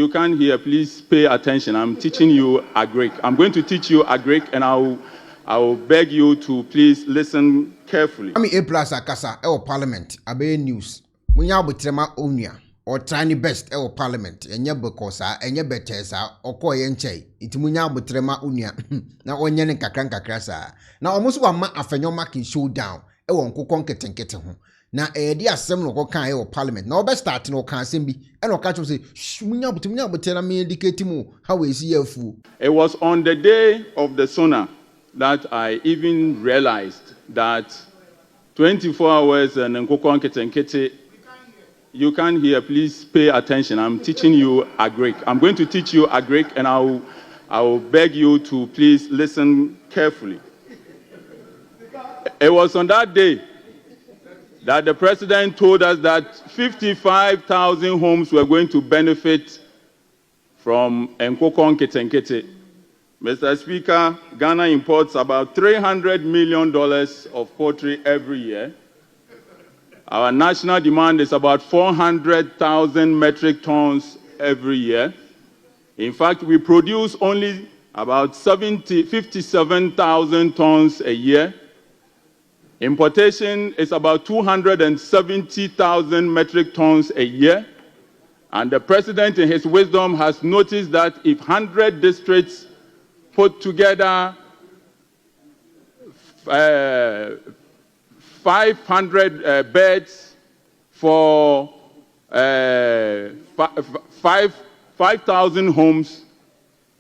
You can't hear, please pay attention. I'm teaching you a Greek. I'm going to teach you a Greek, and I will beg you to please listen carefully. I'm Aplus akasa ewo parliament abe news. Munya obutrema onia or try best ewo parliament enye bekosa enye betesa okoye nchei iti munya obutrema onia na onye ne kakra sa na omuso wa ma Afenyo Markin showdown ewo nkokɔ nketenkete ho na edi asem no kan ewo parliament na obe start no kan asem bi e no ka cho say munya obutrema me indicate mu how we see afu. It was on the day of the sooner that I even realized that 24 hours and nkokɔ nketenkete. You can't hear, please pay attention. I'm teaching you a Greek. I'm going to teach you a Greek, and I will beg you to please listen carefully. It was on that day that the president told us that 55,000 homes were going to benefit from nkokɔ nketenkete. Mr. Speaker, Ghana imports about $300 million of poultry every year. Our national demand is about 400,000 metric tons every year. In fact, we produce only about 57,000 tons a year. Importation is about 270,000 metric tons a year. And the president, in his wisdom, has noticed that if 100 districts put together 500 beds for 5,000 homes,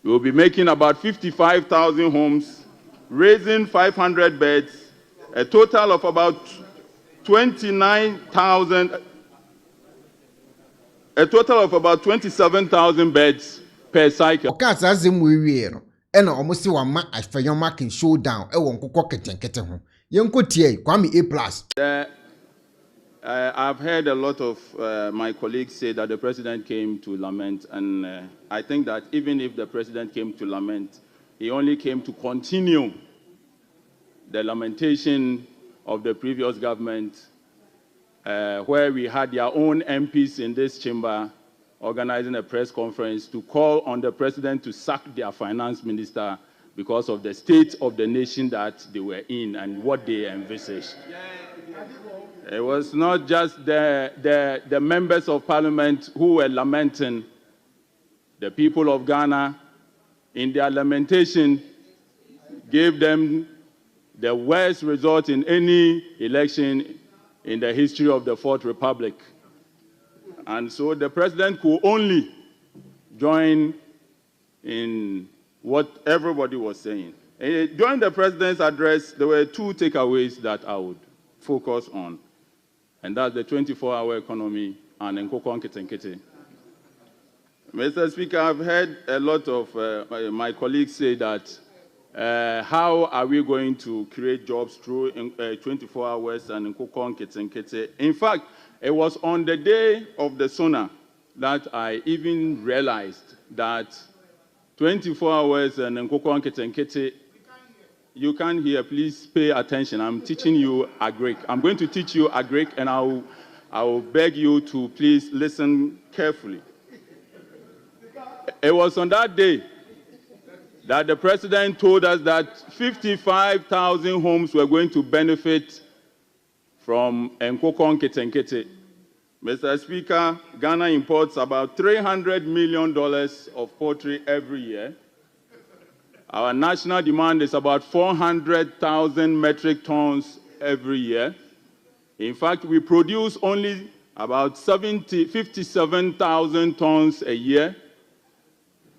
we will be making about 55,000 homes, raising 500 beds, a total of about 27,000 beds per cycle. Ena omusi wa ma Afenyo Markin showdown ewo nkokɔ ketenkete ho yenko tie kwame Aplus. I've heard a lot of my colleagues say that the president came to lament, and I think that even if the president came to lament, he only came to continue the lamentation of the previous government, where we had their own MPs in this chamber organizing a press conference to call on the president to sack their finance minister because of the state of the nation that they were in and what they envisaged. It was not just the members of parliament who were lamenting. The people of Ghana, in their lamentation, gave them the worst result in any election in the history of the Fourth Republic. And so the president could only join in what everybody was saying. During the president's address, there were two takeaways that I would focus on, and that's the 24-hour economy and nkokɔ nketenkete. Mr. Speaker, I've heard a lot of my colleagues say that how are we going to create jobs through 24 hours and nkokɔ nketenkete? In fact, it was on the day of the sooner that I even realized that 24 hours and nkokɔ nketenkete. You can't hear, please pay attention. I'm teaching you a Greek. I'm going to teach you a Greek, and I will beg you to please listen carefully. It was on that day that the president told us that 55,000 homes were going to benefit from nkokɔ nketenkete. Mr. Speaker, Ghana imports about $300 million of poultry every year. Our national demand is about 400,000 metric tons every year. In fact, we produce only about 57,000 tons a year.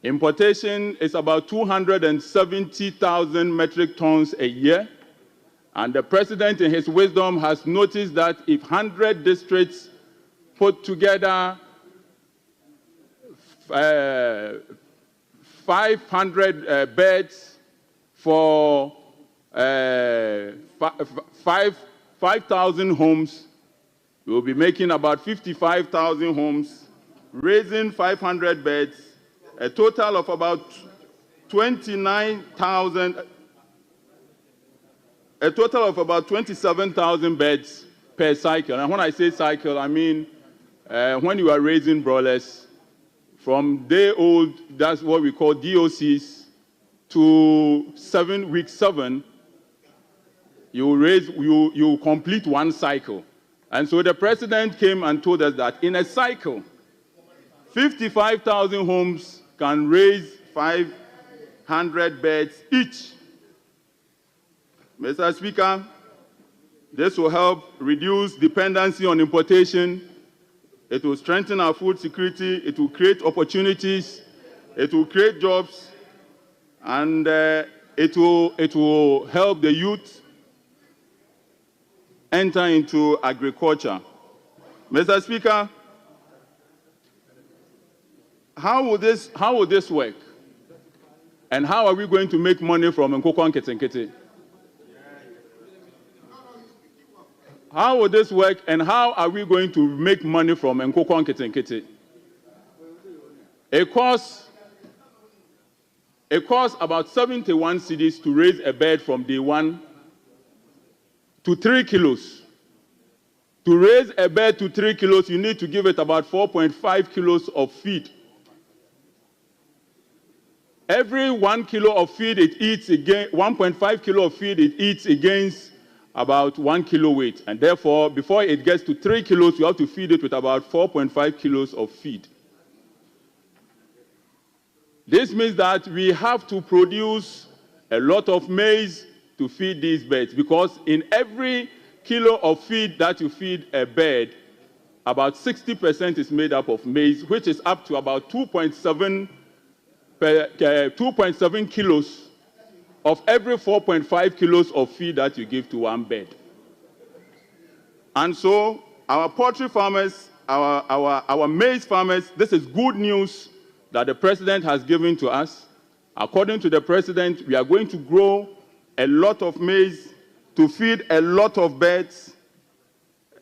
Importation is about 270,000 metric tons a year. And the president, in his wisdom, has noticed that if 100 districts put together 500 beds for 5,000 homes, we will be making about 55,000 homes, raising 500 beds, a total of about 27,000 beds per cycle. And when I say cycle, I mean when you are raising broilers from day old, that's what we call DOCs, to week 7, you complete one cycle. And so the president came and told us that in a cycle, 55,000 homes can raise 500 birds each. Mr. Speaker, this will help reduce dependency on importation. It will strengthen our food security. It will create opportunities. It will create jobs. And it will help the youth enter into agriculture. Mr. Speaker, how will this work? And how are we going to make money from nkokɔ and kitikiti? How will this work, and how are we going to make money from nkokɔ and kitikiti? It costs about 71 cedis to raise a bird from day 1 to 3 kilos. To raise a bird to 3 kilos, you need to give it about 4.5 kilos of feed. Every 1 kilo of feed it eats again, 1.5 kilo of feed it eats against about 1 kilo weight. And therefore, before it gets to 3 kilos, you have to feed it with about 4.5 kilos of feed. This means that we have to produce a lot of maize to feed these birds, because in every kilo of feed that you feed a bird, about 60% is made up of maize, which is up to about 2.7 kilos of every 4.5 kilos of feed that you give to one bird. And so our poultry farmers, our maize farmers, this is good news that the president has given to us. According to the president, we are going to grow a lot of maize to feed a lot of birds.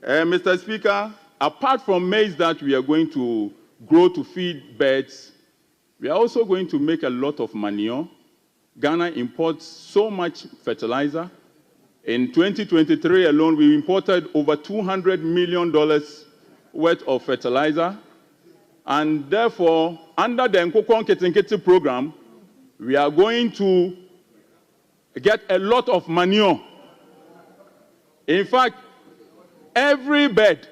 Mr. Speaker, apart from maize that we are going to grow to feed birds, we are also going to make a lot of manure. Ghana imports so much fertilizer. In 2023 alone, we imported over $200 million worth of fertilizer. And therefore, under the nkokɔ and kitikiti program, we are going to get a lot of manure. In fact, every bird,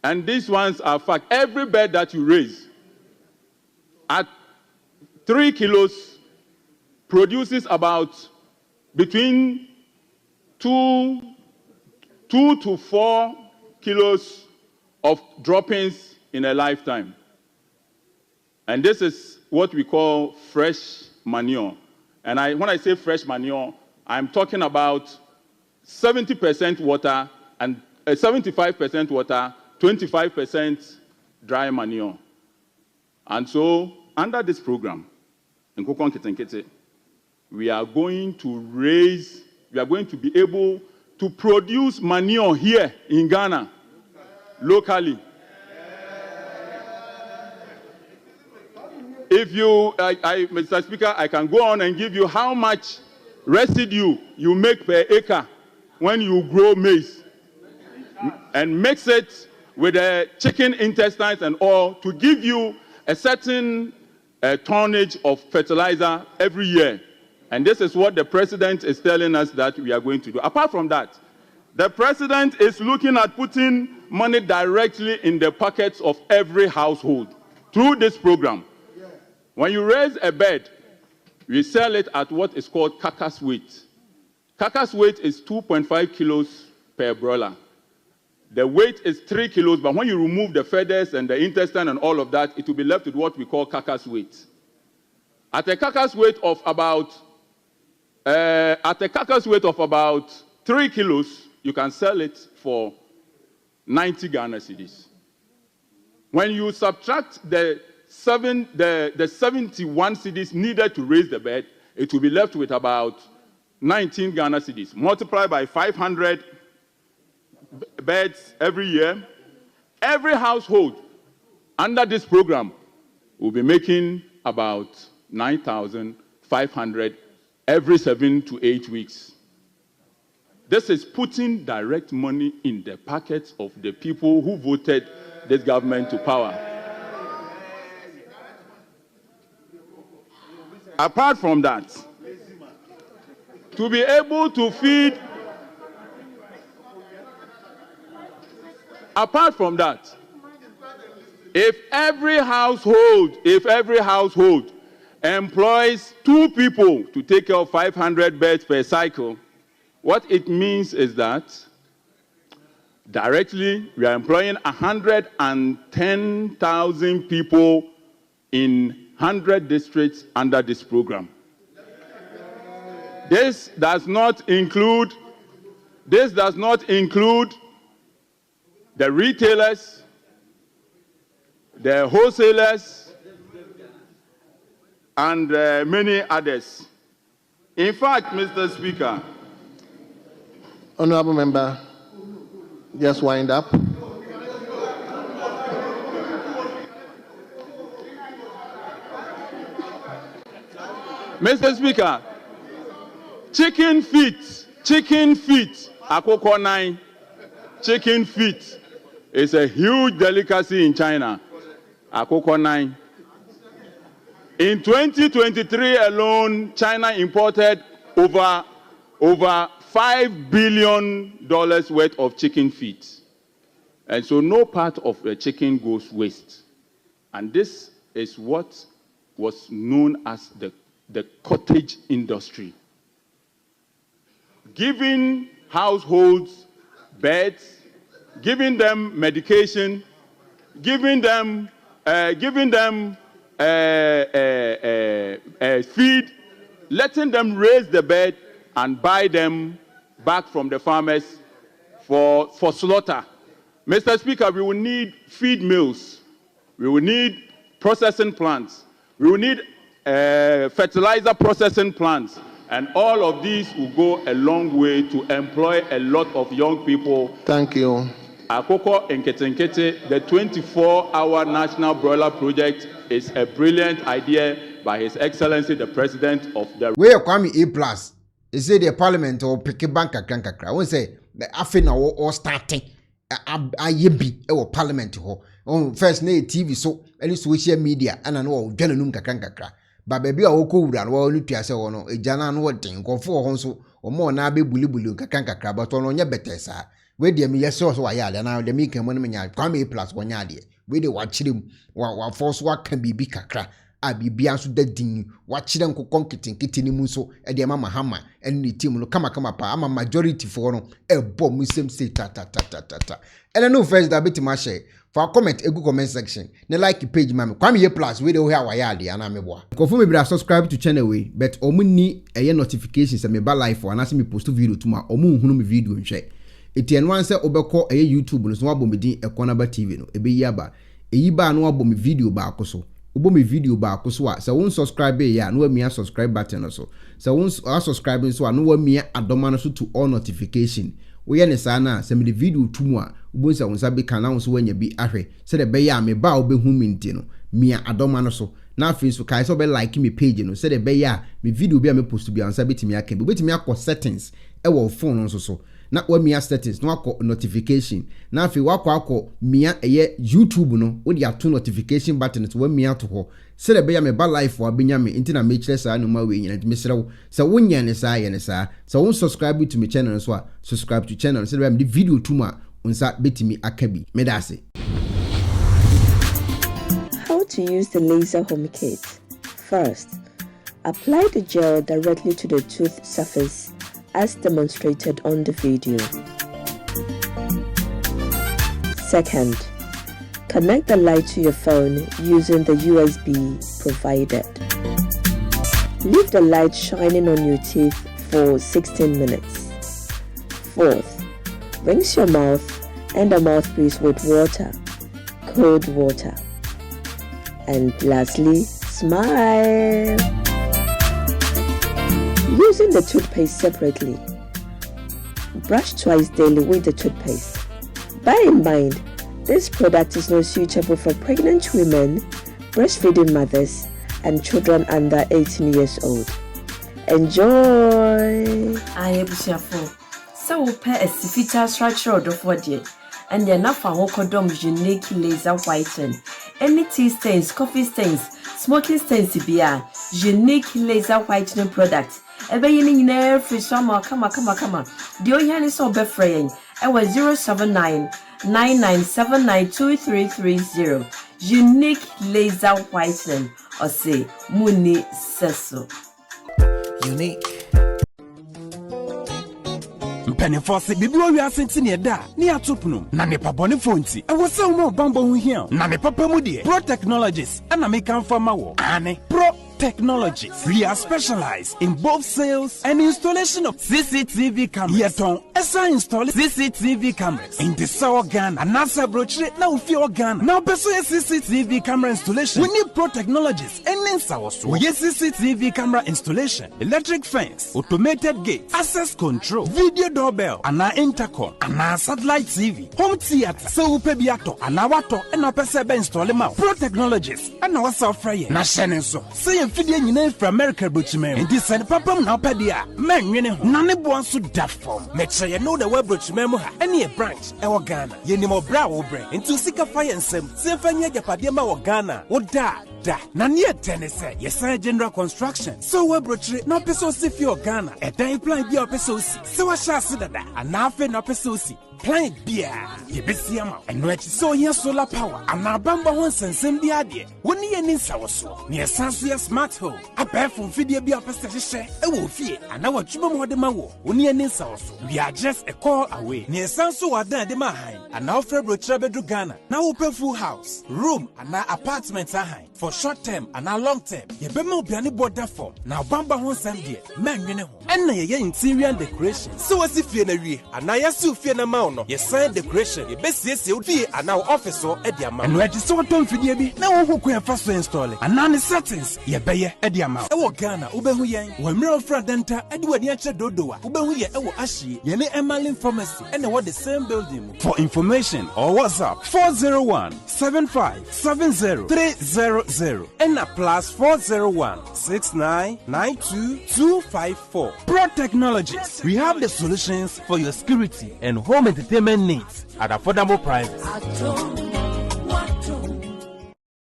and these ones are fact, every bird that you raise at 3 kilos produces about between 2 to 4 kilos of droppings in a lifetime. And this is what we call fresh manure. And when I say fresh manure, I'm talking about 70% water and 75% water, 25% dry manure. And so, under this program, nkokɔ and kitikiti, we are going to be able to produce manure here in Ghana, locally. If you, Mr. Speaker, I can go on and give you how much residue you make per acre when you grow maize and mix it with the chicken intestines and all to give you a certain tonnage of fertilizer every year. And this is what the president is telling us that we are going to do. Apart from that, the president is looking at putting money directly in the pockets of every household through this program. When you raise a bird, we sell it at what is called carcass weight. Carcass weight is 2.5 kilos per broiler. The weight is 3 kilos, but when you remove the feathers and the intestine and all of that, it will be left with what we call carcass weight. At a carcass weight of about 3 kilos, you can sell it for 90 Ghana cedis. When you subtract the 71 cedis needed to raise the bird, it will be left with about 19 Ghana cedis. Multiply by 500 birds every year. Every household under this program will be making about 9,500 every 7 to 8 weeks. This is putting direct money in the pockets of the people who voted this government to power. apart from that, to be able to feed, apart from that, if every household employs 2 people to take care of 500 birds per cycle, what it means is that directly we are employing 110,000 people in 100 districts under this program. This does not include the retailers, the wholesalers, and many others. In fact, Mr. Speaker, Honorable Member, just wind up. Mr. Speaker, chicken feet, akoko 9, chicken feet is a huge delicacy in China. Akoko 9. In 2023 alone, China imported over $5 billion worth of chicken feet. And so no part of the chicken goes waste. And this is what was known as the cottage industry. Giving households beds, giving them medication, giving them feed, letting them raise the bird and buy them back from the farmers for slaughter. Mr. Speaker, we will need feed mills, we will need processing plants, we will need fertilizer processing plants, and all of these will go a long way to employ a lot of young people. Thank you. Akoko Nketenkete, the 24-hour national broiler project is a brilliant idea by His Excellency the President of the... We are Kwame Aplus. He said the parliament or pick a bank a cracker. I won't say the Afenyo or starting a yebi or parliament on first night TV so any social media and an old general cracker. But baby, I will go and well, Lutia say, no, a Janan wording, or 4 honso, or more nabe bully cacanca crab, but on your better, sir. Where the me so I had, and now the make him 1 minute, come plus 1 yard. We do watch him, while force what can be big cacra. I be beyond the ding, watch them conking kitty muso, and the Mahama, and the team will come up. I'm a majority for a bomb with some say ta. And I know first that bit my share. For a comment, a good comment section. Ne like page, ma'am. Come here plus, we do have a yard, and I'm a boy. Confirm me, subscribe to channel way, but omuni a notifications and me by life for and ask me post video to my omu hunu video and share. Etienne one say obeko a YouTube no so abomedi Ekuonaba TV no ebe yaba. Eyi ba no abomi video ba akoso. Obomi video ba akoso a se won subscribe ya no amia subscribe button so. Se won subscribe so no amia adoma no so to all notification. Oye ne saa na se me the video tumu a ubonsa won sabe kan na so wanya bi ahwe se de be ya me ba obehu mi nti no mia adoma no so na afi so kai so be like me page no se de be ya me video bi a me post bi ansa betimi aka bi betimi akọ settings e wo phone no so na wa mia settings no akọ notification na afi wakọ mia eye YouTube no wo dia to notification button to wa mia to ho se de be ya me ba live wa benya me nti na me kire saa no ma we nyina me serew se wonya ne saa ye ne saa se won subscribe to my channel so a subscribe to channel se de be video tuma unsa betimi akabi medase. How to use the laser home kit. First, apply the gel directly to the tooth surface as demonstrated on the video. Second, connect the light to your phone using the USB provided. Leave the light shining on your teeth for 16 minutes. Fourth, rinse your mouth and the mouthpiece with water, cold water. And lastly, smile. Using the toothpaste separately. Brush twice daily with the toothpaste. Bear in mind, this product is not suitable for pregnant women, breastfeeding mothers, and children under 18 years old. Enjoy! I am so pair a sifita structure of what yet, and the enough for unique laser whiten. Any tea stains, coffee stains, smoking stains, beer. unique laser whitening product. Ebe yini nyina free so kama. The oyani so be free ewa 079-9979-2330. Unique laser whitening or say Muni Seso. Unique. Penifose bibio wi asentine da ni atopnum na ne pabone fonti e wo se wo bambo hu hia na ne papa mu de Pro Technologies ana me kan fama wo ane Pro Technologies. We are specialized in both sales and installation of CCTV cameras. Yeton esa install CCTV cameras in the South Ghana and NASA brochure na ufi Ghana. Now beso CCTV camera installation. We need Pro Technologies and in South. We get CCTV camera installation, electric fence, automated gate, access control, video doorbell, and intercom, and satellite TV, home theater. So upe biato, and wato, and pese be install them out. Pro Technologies and our software. Na shenenso. Say fidie nyina from America brochimem and this and papa na opedia men nwene ho na ne bo anso da form me che ye know the web brochimem ha any branch e wo Ghana ye ni mo bra wo bre into sika fire nsem se fanya japade ma wo Ghana wo da na ne tenese ye san general construction so web brochire na peso si fi o Ghana e dan plan bi o peso si se wa sha se dada ana afi na peso si plan bia ye besi ama eno echi so here solar power ana bamba ho sensem bi ade woni ye ni nsawoso ne esanso ye smart home abefo fidie bi apese hye e wo fie ana watwuma mo de ma wo woni ye ni nsawoso we are just a call away ne esanso wadan de ma han ana ofre brochire bedu Ghana na wo pe full house room ana apartment ahan for short term ana long term ye be ma obiane border form na bamba ho nsem de menwene ho enna ye interior decoration so wasi fie na wie ana yasu fie na ma no yes sign decoration ye besiesie odie ana office o e dia ma no edi so to mfidie bi na wo hokun fa so install ana ne settings ye beye e dia ma e wo Ghana ubehu yen wo mira ofra denta e di wani a che dodowa ubehu ye e wo ahie ye ne Emalin pharmacy and what the same building. For information or WhatsApp 401-7570-300 and a +401-6992-254. Pro Technologies. We have the solutions for your security and home entertainment needs at affordable prices.